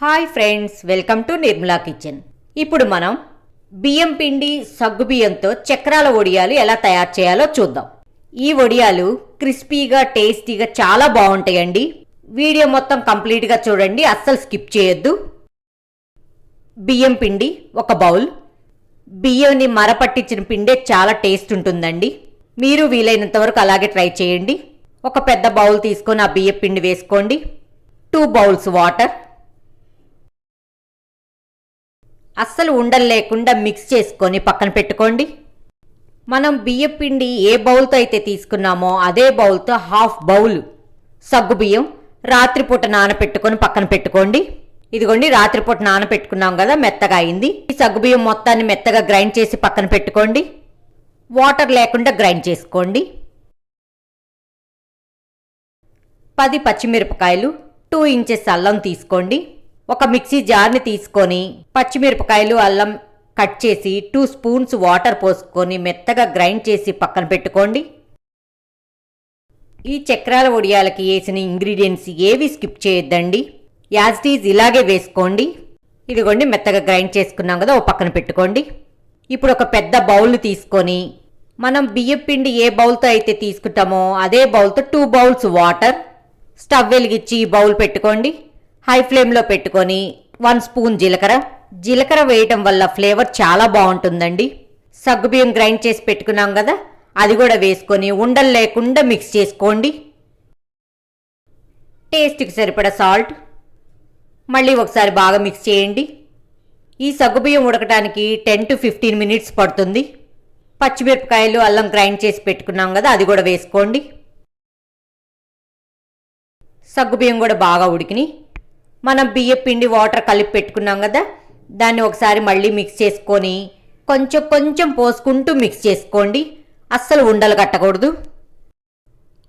Hi friends, welcome to Nirmala kitchen. ఇప్పుడు మనం బియ్యం పిండి సగ్గుబియ్యంతో చక్రాల వడియాలు ఎలా తయారు చేయాలో చూద్దాం. ఈ వడియాలు క్రిస్పీగా టేస్టీగా చాలా బాగుంటాయండి. వీడియో మొత్తం కంప్లీట్గా చూడండి, అస్సలు స్కిప్ చేయొద్దు. బియ్యం పిండి ఒక బౌల్. బియ్యంని మరపట్టించిన పిండే చాలా టేస్ట్ ఉంటుందండి. మీరు వీలైనంత వరకు అలాగే ట్రై చేయండి. ఒక పెద్ద బౌల్ తీసుకొని ఆ బియ్యం పిండి వేసుకోండి. 2 బౌల్స్ వాటర్. అస్సలు ఉండలు లేకుండా మిక్స్ చేసుకొని పక్కన పెట్టుకోండి. మనం బియ్యం పిండి ఏ బౌల్తో అయితే తీసుకున్నామో అదే బౌల్తో 1/2 బౌల్ సగ్గుబియ్యం రాత్రిపూట నానపెట్టుకొని పక్కన పెట్టుకోండి. ఇదిగోండి, రాత్రిపూట నానపెట్టుకున్నాం కదా, మెత్తగా అయింది. ఈ సగ్గుబియ్యం మొత్తాన్ని మెత్తగా గ్రైండ్ చేసి పక్కన పెట్టుకోండి. వాటర్ లేకుండా గ్రైండ్ చేసుకోండి. 10 పచ్చిమిరపకాయలు, 2 ఇంచెస్ అల్లం తీసుకోండి. ఒక మిక్సీ జార్ని తీసుకొని పచ్చిమిరపకాయలు అల్లం కట్ చేసి 2 స్పూన్స్ వాటర్ పోసుకొని మెత్తగా గ్రైండ్ చేసి పక్కన పెట్టుకోండి. ఈ చక్రాల వడియాలకి వేసిన ఇంగ్రీడియంట్స్ ఏవి స్కిప్ చేయొద్దండి, యాజ్ ఇట్ ఈజ్ ఇలాగే వేసుకోండి. ఇదిగోండి, మెత్తగా గ్రైండ్ చేసుకున్నాం కదా, ఓ పక్కన పెట్టుకోండి. ఇప్పుడు ఒక పెద్ద బౌల్ తీసుకొని మనం బియ్యం పిండి ఏ బౌల్తో అయితే తీసుకుంటామో అదే బౌల్తో 2 బౌల్స్ వాటర్. స్టవ్ వెలిగించి ఈ బౌల్ పెట్టుకోండి. హై ఫ్లేమ్లో పెట్టుకొని 1 స్పూన్ జీలకర్ర వేయటం వల్ల ఫ్లేవర్ చాలా బాగుంటుందండి. సగ్గుబియ్యం గ్రైండ్ చేసి పెట్టుకున్నాం కదా, అది కూడా వేసుకొని ఉండలు లేకుండా మిక్స్ చేసుకోండి. టేస్ట్కి సరిపడా సాల్ట్. మళ్ళీ ఒకసారి బాగా మిక్స్ చేయండి. ఈ సగ్గుబియ్యం ఉడకడానికి 10 to 15 మినిట్స్ పడుతుంది. పచ్చిమిరపకాయలు అల్లం గ్రైండ్ చేసి పెట్టుకున్నాం కదా, అది కూడా వేసుకోండి. సగ్గుబియ్యం కూడా బాగా ఉడికిని. మనం బియ్యం పిండి వాటర్ కలిపి పెట్టుకున్నాం కదా, దాన్ని ఒకసారి మళ్ళీ మిక్స్ చేసుకొని కొంచెం కొంచెం పోసుకుంటూ మిక్స్ చేసుకోండి. అస్సలు ఉండలు కట్టకూడదు.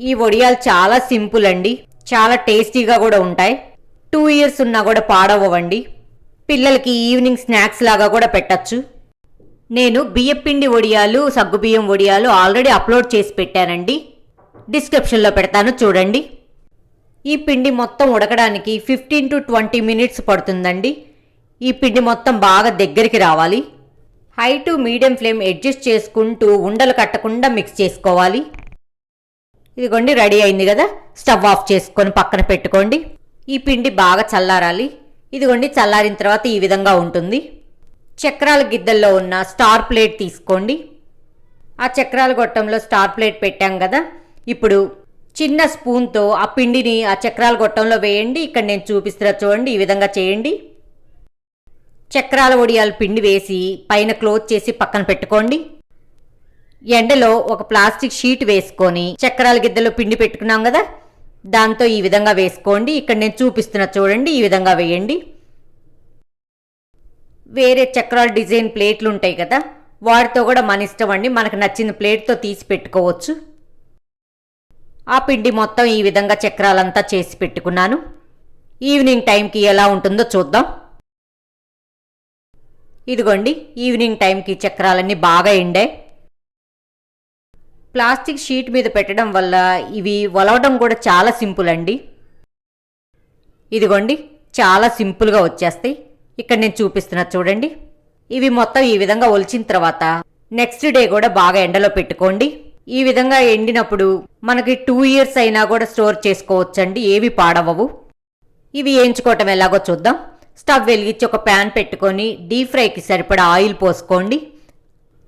ఈ వడియాలు చాలా సింపుల్ అండి, చాలా టేస్టీగా కూడా ఉంటాయి. 2 ఇయర్స్ ఉన్నా కూడా పాడవ్వండి. పిల్లలకి ఈవినింగ్ స్నాక్స్ లాగా కూడా పెట్టచ్చు. నేను బియ్యం పిండి వడియాలు సగ్గుబియ్యం వడియాలు ఆల్రెడీ అప్లోడ్ చేసి పెట్టానండి, డిస్క్రిప్షన్లో పెడతాను చూడండి. ఈ పిండి మొత్తం ఉడకడానికి 15 to 20 మినిట్స్ పడుతుందండి. ఈ పిండి మొత్తం బాగా దగ్గరికి రావాలి. High to medium flame adjust చేసుకుంటూ ఉండలు కట్టకుండా మిక్స్ చేసుకోవాలి. ఇదిగోండి, రెడీ అయింది కదా, స్టవ్ ఆఫ్ చేసుకొని పక్కన పెట్టుకోండి. ఈ పిండి బాగా చల్లారాలి. ఇదిగోండి, చల్లారిన తర్వాత ఈ విధంగా ఉంటుంది. చక్రాల గిద్దల్లో ఉన్న స్టార్ ప్లేట్ తీసుకోండి. ఆ చక్రాల గొట్టంలో స్టార్ ప్లేట్ పెట్టాం కదా, ఇప్పుడు చిన్న స్పూన్తో ఆ పిండిని ఆ చక్రాల గొట్టంలో వేయండి. ఇక్కడ నేను చూపిస్తున్నా చూడండి, ఈ విధంగా చేయండి. చక్రాల వడియాల పిండి వేసి పైన క్లోజ్ చేసి పక్కన పెట్టుకోండి. ఎండలో ఒక ప్లాస్టిక్ షీట్ వేసుకొని చక్రాల గిద్దలో పిండి పెట్టుకున్నాం కదా, దాంతో ఈ విధంగా వేసుకోండి. ఇక్కడ నేను చూపిస్తున్నా చూడండి, ఈ విధంగా వేయండి. వేరే చక్రాల డిజైన్ ప్లేట్లు ఉంటాయి కదా, వాటితో కూడా మన ఇష్టం అండి, మనకు నచ్చిన ప్లేట్తో తీసి పెట్టుకోవచ్చు. ఆ పిండి మొత్తం ఈ విధంగా చక్రాలంతా చేసి పెట్టుకున్నాను. ఈవినింగ్ టైంకి ఎలా ఉంటుందో చూద్దాం. ఇదిగోండి, ఈవినింగ్ టైంకి చక్రాలన్నీ బాగా ఎండాయి. ప్లాస్టిక్ షీట్ మీద పెట్టడం వల్ల ఇవి వలవడం కూడా చాలా సింపుల్ అండి. ఇదిగోండి, చాలా సింపుల్గా వచ్చేస్తాయి. ఇక్కడ నేను చూపిస్తున్నా చూడండి. ఇవి మొత్తం ఈ విధంగా ఒలిచిన తర్వాత నెక్స్ట్ డే కూడా బాగా ఎండలో పెట్టుకోండి. ఈ విధంగా ఎండినప్పుడు మనకి 2 ఇయర్స్ అయినా కూడా స్టోర్ చేసుకోవచ్చండి, ఏవి పాడవవు. ఇవి వేయించుకోవటం ఎలాగో చూద్దాం. స్టవ్ వెలిగించి ఒక ప్యాన్ పెట్టుకొని డీప్ ఫ్రైకి సరిపడా ఆయిల్ పోసుకోండి.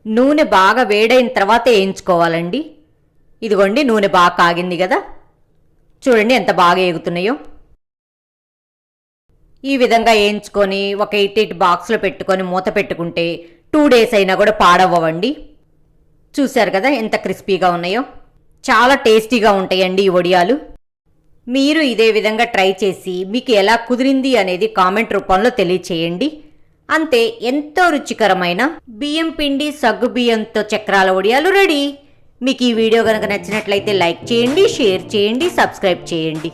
నూనె బాగా వేడైన తర్వాత వేయించుకోవాలండి. ఇదిగోండి, నూనె బాగా కాగింది కదా, చూడండి ఎంత బాగా ఎగుతున్నాయో. ఈ విధంగా వేయించుకొని ఒక 8 బాక్స్లో పెట్టుకొని మూత పెట్టుకుంటే 2 డేస్ అయినా కూడా పాడవ్వండి. చూశారు కదా ఎంత క్రిస్పీగా ఉన్నాయో, చాలా టేస్టీగా ఉంటాయండి ఈ వడియాలు. మీరు ఇదే విధంగా ట్రై చేసి మీకు ఎలా కుదిరింది అనేది కామెంట్ రూపంలో తెలియచేయండి. అంతే, ఎంతో రుచికరమైన బియ్యం పిండి సగ్గు బియ్యంతో చక్రాల వడియాలు రెడీ. మీకు ఈ వీడియో కనుక నచ్చినట్లయితే లైక్ చేయండి, షేర్ చేయండి, సబ్స్క్రైబ్ చేయండి.